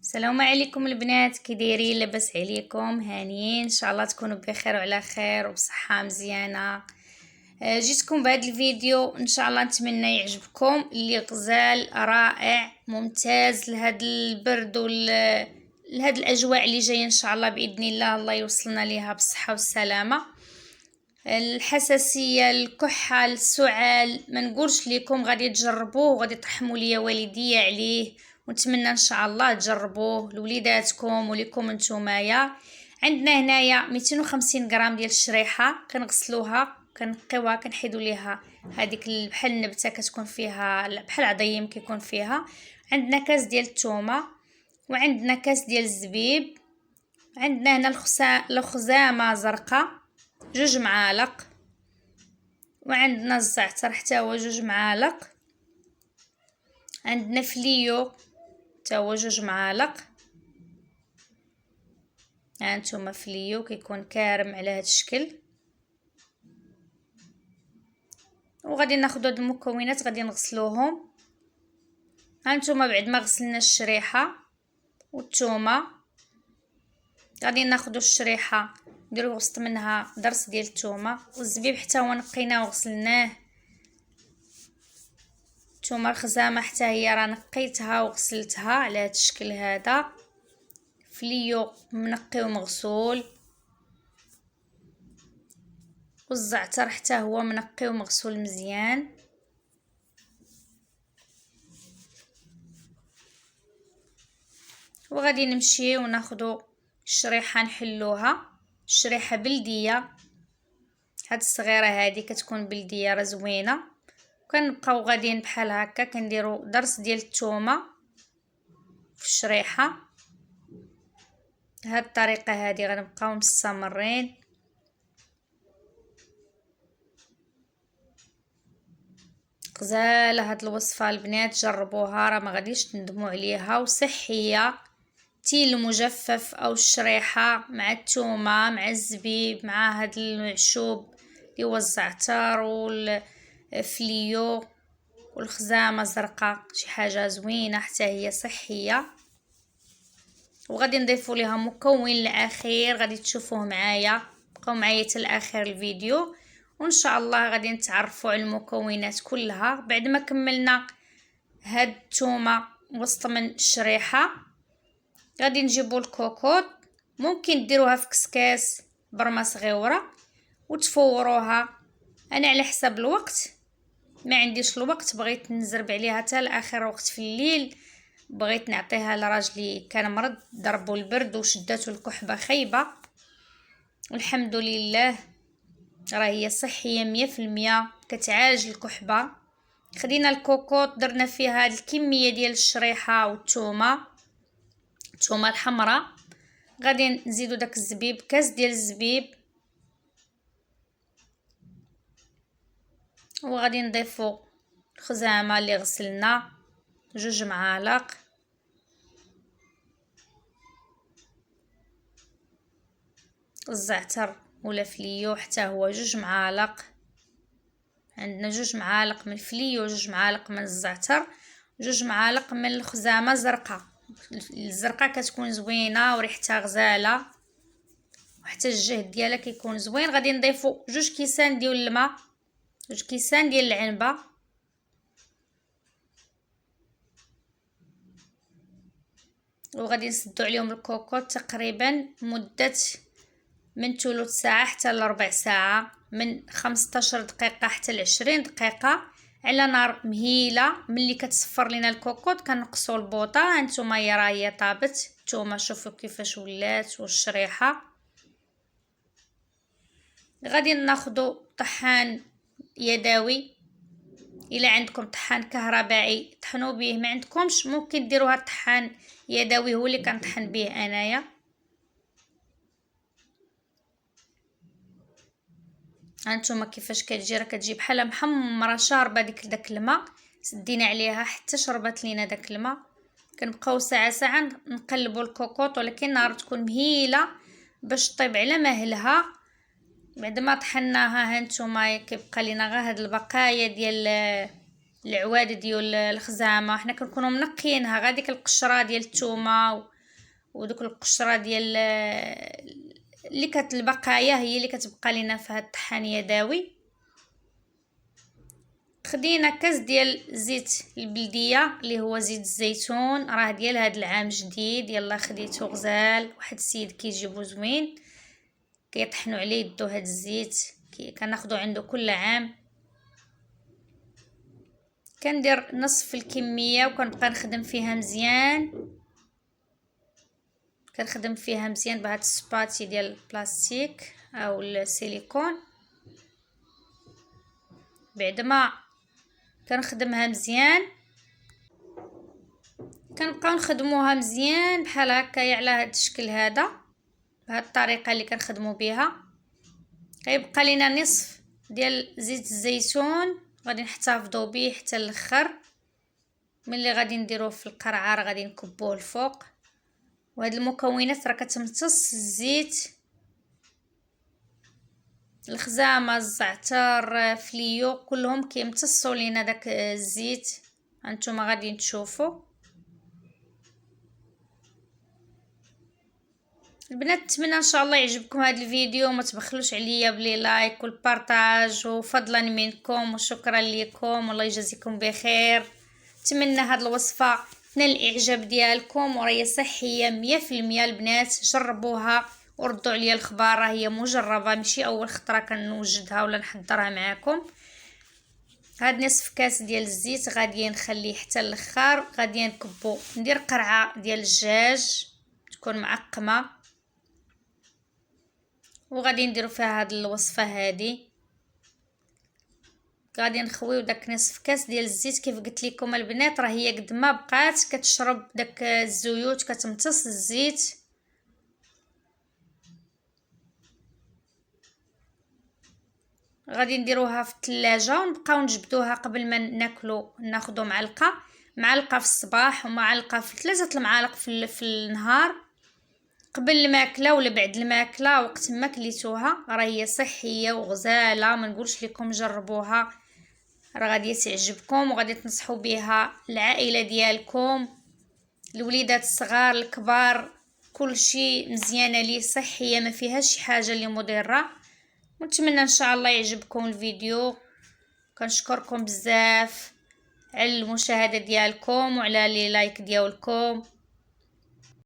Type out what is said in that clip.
السلام عليكم البنات، كي دايرين؟ لاباس عليكم؟ هانيين ان شاء الله تكونوا بخير وعلى خير وبصحه مزيانه. جيتكم بهذا الفيديو ان شاء الله نتمنى يعجبكم، اللي غزال رائع ممتاز لهذا البرد لهذه الاجواء اللي جايه ان شاء الله باذن الله يوصلنا ليها بالصحه والسلامه. الحساسيه، الكحه، السعال، ما نقولش لكم غادي تجربوه وغادي ترحموا ليا والديا عليه، ونتمنى ان شاء الله تجربوه لوليداتكم وليكم نتومايا. عندنا هنايا 250 غرام ديال الشريحه، كنغسلوها كنقيوها كنحيدوا ليها هذيك بحال النبته كتكون فيها بحال عضيم كيكون فيها. عندنا كاس ديال الثومه، وعندنا كاس ديال الزبيب، عندنا هنا الخزامه زرقاء 2 معالق، وعندنا الزعتر حتى هو 2 معالق، عندنا فليو حتى هو 2 معالق. هانتوما فليو كيكون كارم على هذا الشكل. وغادي ناخذ هاد المكونات غادي نغسلوهم. هانتوما بعد ما غسلنا الشريحه والثومه، غادي ناخذ الشريحه نديرو وسط منها ضرس ديال الثومه، والزبيب حتى هو نقيناه وغسلناه. الثومه الخزامه حتى هي راه نقيتها وغسلتها على هذا الشكل هذا. فليو منقي ومغسول، والزعتر حتى هو منقي ومغسول مزيان. وغادي نمشيو وناخذوا الشريحه نحلوها، الشريحه بلديه، هاد الصغيره هذه كتكون بلديه راه زوينه. كنبقاو غاديين بحال هكا كنديروا ضرس ديال الثومه في الشريحه. بهاد الطريقه هذه غنبقاو مستمرين. غزاله هاد الوصفه البنات، جربوها راه ما غاديش تندموا عليها، وصحيه. تيل المجفف او الشريحه مع الثومه مع الزبيب مع هاد المعشوب اللي هو الزعتر والفليو والخزامه الزرقاء، شي حاجه زوينه حتى هي صحيه. وغادي نضيفوا ليها مكون الاخير غادي تشوفوه معايا، بقاو معايا حتى لاخر الفيديو وان شاء الله غادي نتعرفوا على المكونات كلها. بعد ما كملنا هاد الثومه وسط من الشريحه، غادي نجيبوا الكوكوط. ممكن ديروها في كسكاس برمه صغيره وتفوروها. انا على حسب الوقت، ما عنديش الوقت بغيت نزرب عليها حتى لاخر وقت في الليل، بغيت نعطيها لراجلي كان مرض ضربو البرد وشداتو الكحبه خايبه، والحمد لله راه هي صحيه 100% كتعالج الكحبه. خدينا الكوكوط درنا فيها هاد الكميه ديال الشريحه والثومه، الثومه الحمراء. غادي نزيدو داك الزبيب، كاس ديال الزبيب، وغادي نضيفو الخزامه اللي غسلنا 2 معالق، الزعتر ولا فليو حتى هو 2 معالق. عندنا 2 معالق من الفليو، 2 معالق من الزعتر، 2 معالق من الخزامه الزرقاء. الزرقاء كتكون زوينه وريحتها غزاله، وحتى الجهد ديالها كيكون زوين. غادي نضيفو 2 كيسان ديال الماء، 2 كيسان ديال العنبه، وغادي نسدو عليهم الكوكوط تقريبا مده من ثلث ساعه حتى لربع ساعه، من 15 دقيقه حتى ل20 دقيقه على نار مهيله. ملي كتصفر لينا الكوكوط كنقصوا البوطه. هانتوما هي راه هي طابت نتوما، شوفوا كيفاش ولات والشريحه. غادي ناخذوا طحان يدوي، الا عندكم طحان كهربائي طحنوا به، ما عندكمش ممكن ديروها طحان يدوي هو اللي كنطحن به انايا. هانتوما كيفاش كتجي، راه كتجي بحال محمره شاربه داك الماء، سدينا عليها حتى شربت لينا داك الماء. كنبقاو ساعه نقلبوا الكوكوط، ولكن النار تكون مهيله باش طيب على مهلها. بعد ما طحناها هانتوما كيبقى لينا غير هاد البقايا ديال العواد ديال الخزامه. حنا كنكونوا منقيينها غير ديك القشره ديال الثومه ودوك القشره ديال اللي البقايا هي اللي كتبقى لينا في هاد الطحان يدوي. خدينا كاس ديال زيت البلديه اللي هو زيت الزيتون، راه ديال هاد العام جديد، يلا خديته غزال، واحد السيد كيجيبو زوين كيطحنوا عليه يدو هاد الزيت كناخدو عنده كل عام. كندير نصف الكميه وكنبقى نخدم فيها مزيان، كنخدم فيها مزيان بهاد السباتي ديال البلاستيك او السيليكون. بعد ما كنخدمها مزيان كنبقاو نخدموها مزيان بحال هكايا على هاد الشكل هذا، بهاد الطريقه اللي كنخدموا بها. غيبقى لينا نصف ديال زيت الزيتون غادي نحتفظوا به حتى الاخر. ملي غادي نديروه في القرعه راه غادي نكبوه الفوق. وهاد المكونات راه كتمتص الزيت، الخزامه، الزعتر، فليو، كلهم كيمتصوا لينا داك الزيت. هانتوما غادي تشوفوا البنات. نتمنى ان شاء الله يعجبكم هذا الفيديو، ما تبخلوش عليا بلي لايك والبارطاج، وفضلا منكم وشكرا لكم، والله يجازيكم بخير. نتمنى هذه الوصفه تنال الاعجاب ديالكم، وراهي صحيه 100%. البنات جربوها وردوا عليا الخبر، هي مجربه ماشي اول خطره كنوجدها ولا نحضرها معكم. هاد نصف كاس ديال الزيت غادي نخليه حتى الاخر. غادي نكبو ندير قرعه ديال الدجاج تكون معقمه، وغادي نديرو فيها هاد الوصفه هادي. غادي نخويو داك نصف كاس ديال الزيت كيف قلت لكم البنات، راه هي قد ما بقات كتشرب داك الزيوت كتمتص الزيت. غادي نديروها في الثلاجه ونبقاو نجبدوها قبل ما ناكلو. ناخذوا معلقه في الصباح ومعلقه في 3 المعالق في النهار قبل الماكله ولا بعد الماكله وقت ما كليتوها. راه هي صحيه وغزاله، ما نقولش لكم جربوها، راه غادي تعجبكم وغادي تنصحوا بها العائله ديالكم، الوليدات الصغار الكبار، كل شيء مزيانه ليه، صحيه ما فيهاش شي حاجه اللي مضره. ونتمنى ان شاء الله يعجبكم الفيديو. كنشكركم بزاف على المشاهده ديالكم وعلى لي لايك ديالكم.